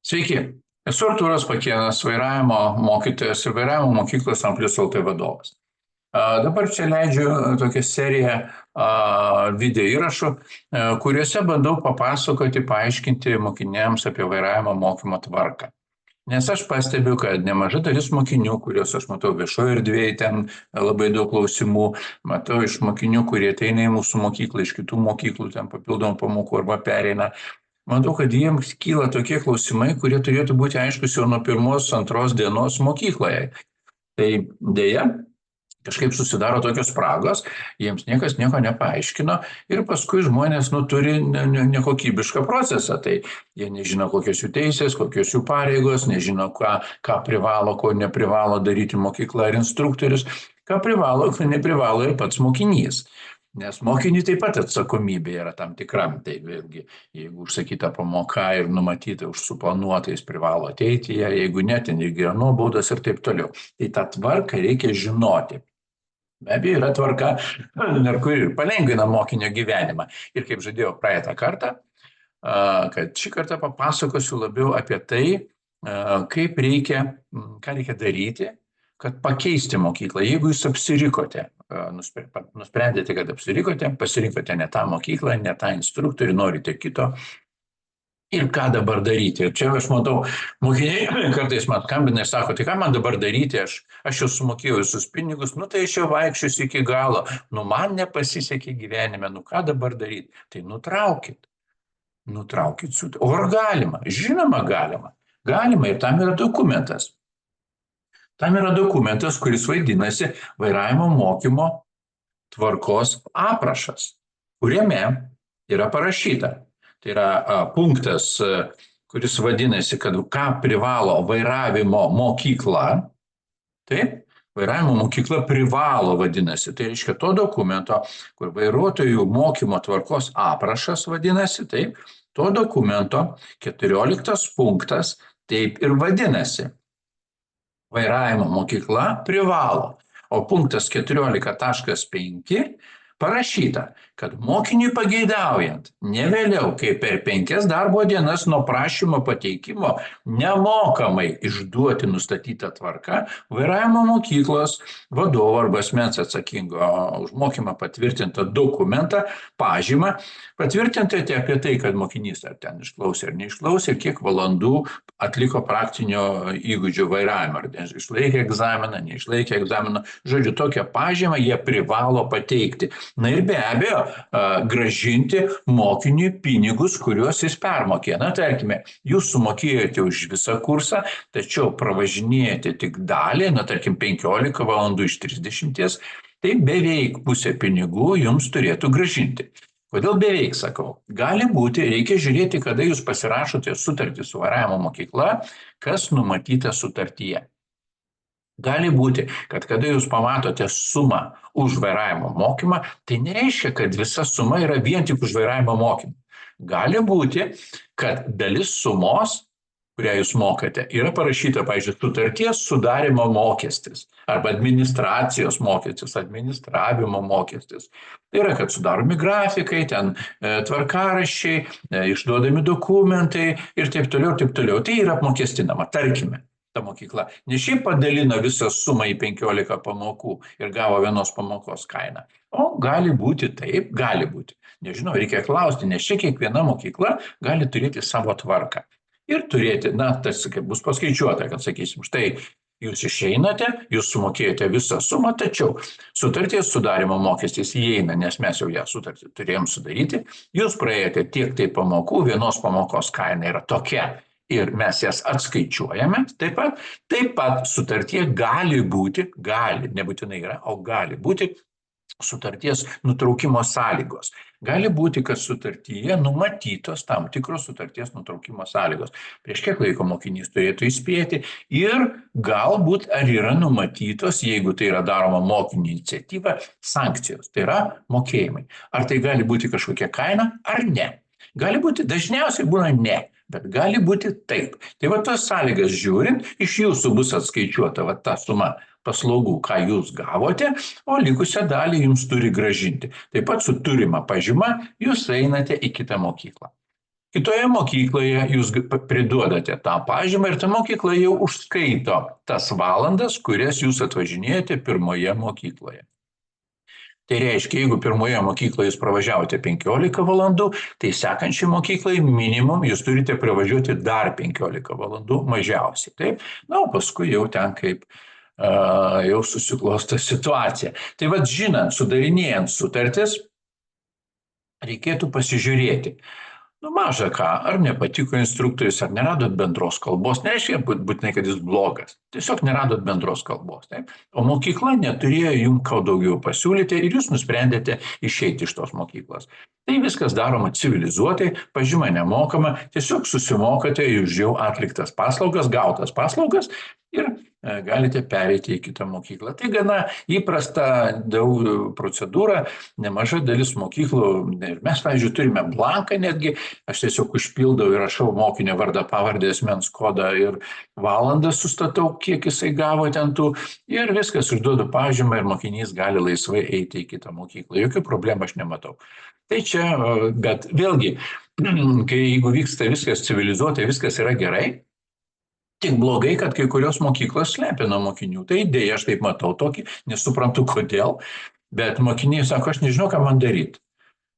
Sveiki, esu Artūras Pakėnas, vairavimo mokytojas ir vairavimo mokyklos Amplius LT vadovas. Dabar čia leidžiu tokią seriją video įrašų, kuriuose bandau papasakoti, paaiškinti mokiniams apie vairavimo mokymo tvarką. Nes aš pastebiu, kad nemaža dalis mokinių, kuriuos aš matau viešoje erdvėje, ten labai daug klausimų, matau iš mokinių, kurie ateina į mūsų mokyklą, iš kitų mokyklų, ten papildomų pamokų arba pereina. Matau, kad jiems kyla tokie klausimai, kurie turėtų būti aiškus jau nuo pirmos, antros dienos mokykloje. Tai dėja, kažkaip susidaro tokios spragos, jiems niekas nieko nepaaiškino ir paskui žmonės turi nekokybišką procesą. Tai jie nežino, kokios jų teisės, kokios jų pareigos, nežino, ką privalo, ko neprivalo daryti mokykla ar instruktorius, ką privalo, ko neprivalo ir pats mokinys. Nes mokiniui taip pat atsakomybė yra tam tikram, tai vėlgi, jeigu užsakyta pamoka ir numatyta užsuplanuotais privalo ateiti, jeigu ne, ten irgi yra nuobaudos ir taip toliau. Tai tą tvarką reikia žinoti. Be abejo, yra tvarka, kuri ir palengvina mokinio gyvenimą. Ir kaip žadėjau praeitą kartą, kad šį kartą papasakosiu labiau apie tai, ką reikia daryti, kad pakeisti mokyklą. Jeigu jūs apsirikote, nusprendėte, kad apsirikote, pasirinkote ne tą mokyklą, ne tą instruktorių, norite kito. Ir ką dabar daryti? Ir čia aš matau, mokiniai kartais man skambina ir sako, tai ką man dabar daryti, aš jau sumokėjau visus pinigus, tai aš jau vaikščiosiu iki galo, man nepasisekė gyvenime, ką dabar daryti? Tai nutraukit sutartį. O ar galima? Žinoma galima. Galima ir tam yra dokumentas. Tam yra dokumentas, kuris vadinasi vairavimo mokymo tvarkos aprašas, kuriame yra parašyta. Tai yra punktas, kuris vadinasi, kad ką privalo vairavimo mokykla. Taip, vairavimo mokykla privalo vadinasi. Tai reiškia to dokumento, kur vairuotojų mokymo tvarkos aprašas vadinasi, taip, to dokumento 14 punktas taip ir vadinasi. Vairavimo mokykla privalo, o punktas 14.5 parašyta, kad mokiniui pageidaujant ne vėliau kaip per 5 darbo dienas nuo prašymo pateikimo nemokamai išduoti nustatytą tvarką, vairavimo mokyklos vadovo arba asmens atsakingo už mokymą patvirtintą dokumentą, pažymą, patvirtintate apie tai, kad mokinys ar ten išklausė ar neišklausė, kiek valandų atliko praktinio įgūdžių vairavimą, ar išlaikė egzaminą, neišlaikė egzaminą. Žodžiu, tokią pažymą jie privalo pateikti. Na ir be abejo, grąžinti mokiniui pinigus, kuriuos jis permokė. Na, tarkime, jūs sumokėjote už visą kursą, tačiau pravažinėjate tik dalį, tarkim, 15 valandų iš 30, tai beveik pusę pinigų jums turėtų grąžinti. Kodėl beveik, sakau? Gali būti, reikia žiūrėti, kada jūs pasirašote sutartį su vairavimo mokykla, kas numatyta sutartyje. Gali būti, kad kada jūs pamatote sumą už vairavimo mokymą, tai nereiškia, kad visa suma yra vien tik už vairavimo mokymą. Gali būti, kad dalis sumos, kurią jūs mokate, yra parašyta, pavyzdžiui, sutarties sudarymo mokestis arba administracijos mokestis, administravimo mokestis. Tai yra, kad sudaromi grafikai, ten tvarkaraščiai, išduodami dokumentai ir taip toliau, taip toliau. Tai yra apmokestinama, tarkime. Ta mokykla ne šiaip padalino visą sumą į 15 pamokų ir gavo vienos pamokos kainą. O gali būti taip, gali būti. Nežinau, reikia klausti, nes čia kiekviena mokykla gali turėti savo tvarką. Ir turėti, tas bus paskaičiuota, kad sakysim, štai jūs išeinate, jūs sumokėjote visą sumą, tačiau sutarties sudarimo mokestis įeina, nes mes jau ją sutartį turėjom sudaryti, jūs praėjote tiek tai pamokų, vienos pamokos kaina yra tokia. Ir mes jas atskaičiuojame, taip pat sutartie gali būti, nebūtinai yra, o gali būti sutarties nutraukimo sąlygos. Gali būti, kad sutartyje numatytos tam tikros sutarties nutraukimo sąlygos. Prieš kiek laiko mokinys turėtų įspėti ir galbūt ar yra numatytos, jeigu tai yra daroma mokinio iniciatyva, sankcijos, tai yra mokėjimai. Ar tai gali būti kažkokia kaina ar ne? Gali būti, dažniausiai būna ne. Bet gali būti taip. Tai tas sąlygas žiūrint, iš jūsų bus atskaičiuota ta suma paslaugų, ką jūs gavote, o likusią dalį jums turi grąžinti. Taip pat su turima pažyma jūs einate į kitą mokyklą. Kitoje mokykloje jūs priduodate tą pažymą ir ta mokykla jau užskaito tas valandas, kurias jūs atvažinėjate pirmoje mokykloje. Tai reiškia, jeigu pirmoje mokykloje jūs pravažiavote 15 valandų, tai sekančiai mokyklai minimum jūs turite pravažiuoti dar 15 valandų mažiausiai. Taip? Na, o paskui jau ten kaip jau susiklosto situacija. Tai vad žinant, sudarinėjant sutartis, reikėtų pasižiūrėti. Nu, maža ką, ar nepatiko instruktorius, ar neradot bendros kalbos, nereiškia būtinai, kad jis blogas. Tiesiog neradot bendros kalbos. Taip? O mokykla neturėjo jums ką daugiau pasiūlyti ir jūs nusprendėte išeiti iš tos mokyklos. Tai viskas daroma civilizuotai, pažyma nemokama, tiesiog susimokate už jau atliktas paslaugas, gautas paslaugas ir galite pereiti į kitą mokyklą. Tai gana įprasta daug procedūra, nemaža dalis mokyklų, ir mes, pavyzdžiui, turime blanką netgi, aš tiesiog užpildau ir rašau mokinio vardą, pavardę, asmens kodą ir valandą sustatau, kiek jisai gavo ten tų ir viskas, užduodu pažymą ir mokinys gali laisvai eiti į kitą mokyklą. Jokių problemų aš nematau. Tai čia, bet vėlgi, kai jeigu vyksta viskas civilizuotai, viskas yra gerai, tik blogai, kad kai kurios mokyklos slepia nuo mokinių. Tai dėja, aš taip matau tokį, nesuprantu kodėl, bet mokiniai sako, aš nežinau, ką man daryti.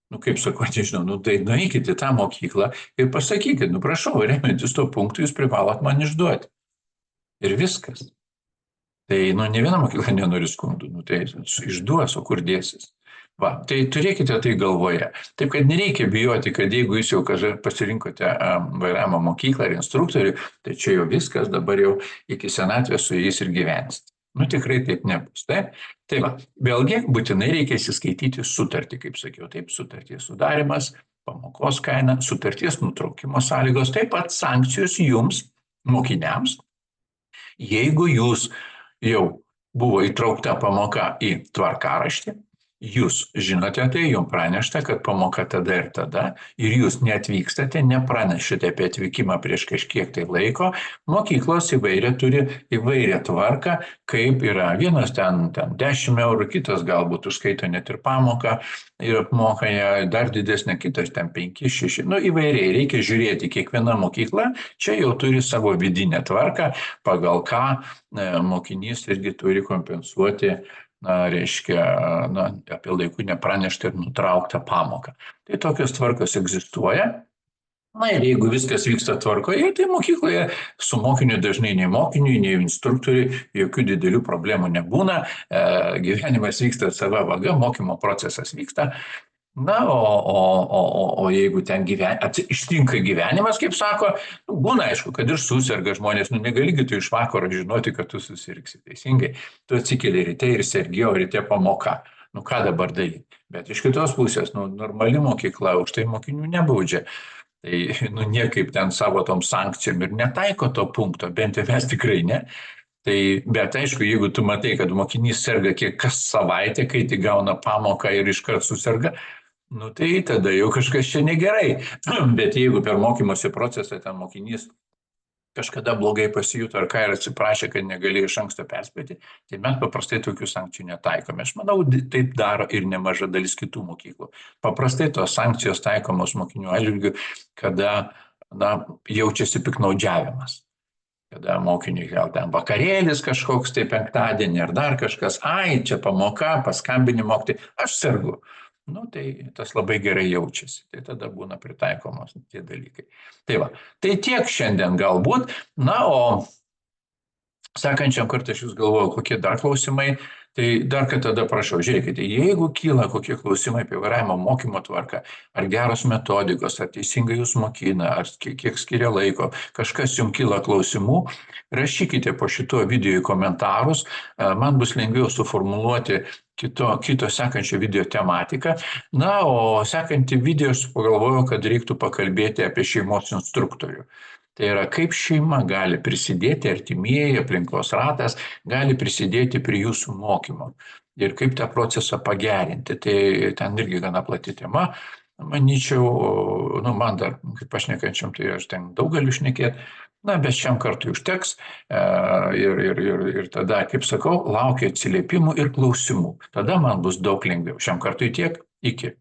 Nu, kaip sako, nežinau, tai nueikite į tą mokyklą ir pasakykit, prašau, remiantis to punktu, jūs privalot man išduoti. Ir viskas. Tai, ne viena mokykla nenori skundų, tai išduos, o kur dėsis. Va, tai turėkite tai galvoje. Taip, kad nereikia bijoti, kad jeigu jūs jau pasirinkote vairavimo mokyklą ar instruktorių, tai čia jau viskas, dabar jau iki senatvės su jais ir gyvensite. Tikrai taip nebus. Tai va, vėlgi būtinai reikia įsiskaityti sutartį, kaip sakiau, taip, sutarties sudarimas, pamokos kaina, sutarties nutraukimo sąlygos, taip pat sankcijos jums, mokiniams, jeigu jūs jau buvo įtraukta pamoka į tvarkaraštį, jūs žinote tai, jums pranešta, kad pamoka tada ir tada, ir jūs neatvykstate, nepranešite apie atvykimą prieš kažkiek tai laiko, mokyklos turi įvairią tvarką, kaip yra. Vienas ten 10 eurų, kitas galbūt užskaito net ir pamoką ir apmoka ją dar didesnė, kitas ten 5-6. Įvairiai, reikia žiūrėti, kiekviena mokykla čia jau turi savo vidinę tvarką, pagal ką mokinys irgi turi kompensuoti reiškia, apie laikų nepraneštą ir nutrauktą pamoką. Tai tokios tvarkos egzistuoja. Ir jeigu viskas vyksta tvarkoje, tai mokykloje su mokiniu dažnai nei mokiniui, nei instruktoriui jokių didelių problemų nebūna. Gyvenimas vyksta sava vaga, mokymo procesas vyksta. O jeigu ten ištinka gyvenimas, kaip sako, būna aišku, kad ir susirga žmonės, negaligi tu iš vakaro žinoti, kad tu susirgsi, teisingai. Tu atsikeli ryte ir sergi, o ryte pamoka. Ką dabar daryti? Bet iš kitos pusės, normali mokykla už tai mokinių nebaudžia. Tai niekaip ten savo tom sankcijom ir netaiko to punkto, bent jau mes tikrai ne. Bet aišku, jeigu tu matai, kad mokinys serga kas savaitę, kai tik gauna pamoką ir iškart susirga, tai tada jau kažkas čia negerai. Bet jeigu per mokymosi procesą ten mokinys kažkada blogai pasijuto ar ką ir atsiprašė, kad negalėjo iš anksto perspėti, tai mes paprastai tokių sankcijų netaikome. Aš manau, taip daro ir nemaža dalis kitų mokyklų. Paprastai tos sankcijos taikomos mokinių atžvilgių, kada jaučiasi piknaudžiavimas. Kada mokiniui gal ten vakarėlis kažkoks, tai penktadienį ar dar kažkas, čia pamoka, paskambini mokytojui, aš sergu. Tai tas labai gerai jaučiasi, tai tada būna pritaikomos tie dalykai. Tai va, tai tiek šiandien galbūt, o sekančiam kartą aš jūs galvoju, kokie dar klausimai, tai dar kad tada prašau, žiūrėkite, jeigu kyla kokie klausimai apie vairavimo mokymo tvarką, ar geros metodikos, ar teisingai jūs mokina, ar kiek skiria laiko, kažkas jums kyla klausimų, rašykite po šito video į komentarus, man bus lengviau suformuluoti kito sekančio video tematiką. O sekantį video aš pagalvojau, kad reiktų pakalbėti apie šeimos instruktorių. Tai yra, kaip šeima gali prisidėti, artimieji, aplinkos ratas, gali prisidėti prie jūsų mokymo ir kaip tą procesą pagerinti. Tai ten irgi gana plati tema. Manyčiau, man dar, kaip pašnekančiam, tai aš ten daug galiu šnekėti. Bet šiam kartui užteks ir tada, kaip sakau, laukia atsiliepimų ir klausimų. Tada man bus daug lengviau. Šiam kartui tiek, iki.